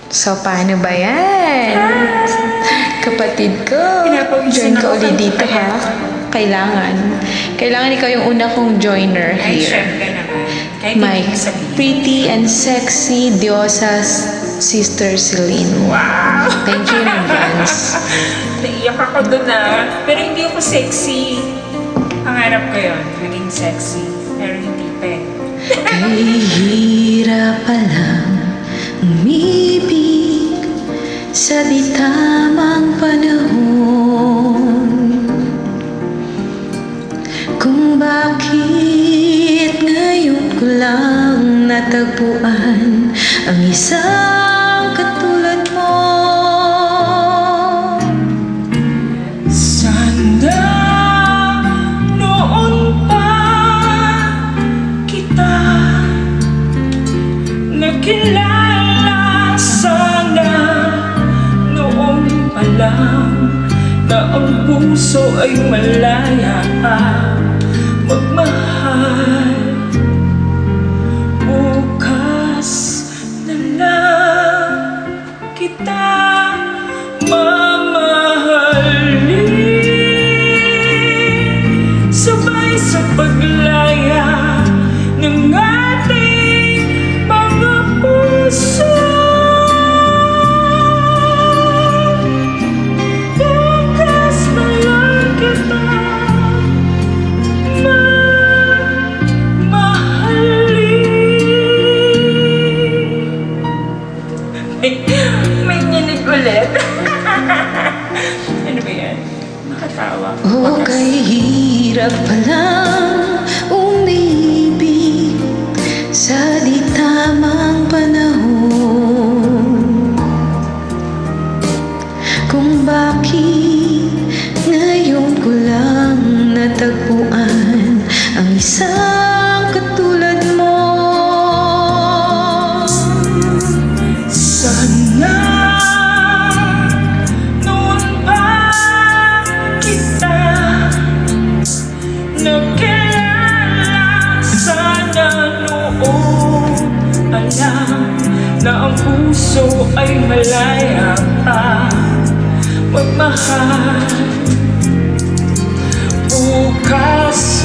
So, paano ba yan? Kapatid ko, join ka ulit dito ha. Kailangan ikaw yung una kong joiner Ay, here. syempre naman. Kahit My hindi sabihin. pretty and sexy Diyosa's Sister Celine. Wow! Thank you in advance. Naiyak ako doon Pero hindi ako sexy. Pangarap ko yun, maging sexy. Pero hindi pa eh. Kay hirap palang umibig sa di tamang panahon. Kung bakit ngayon ko lang natagpuan ang isang katulad mo. Sana noon pa kita nakilala. Sana noon pa lang na ang puso ay malaya magmahal. Bukas na lang kita mamahalin, sabay sa paglaya ng ating mga puso. Bukas na lang kita may nginig ulit. Ano ba yan? Nakatawa. Oh, kay hirap palang umibig sa di tamang panahon. Kung bakit ngayon ko lang natagpuan ang isang katulad mo. Sana noon pa kita nakilala. Sana noon alam na ang puso ay malaya pa magmahal. Bukas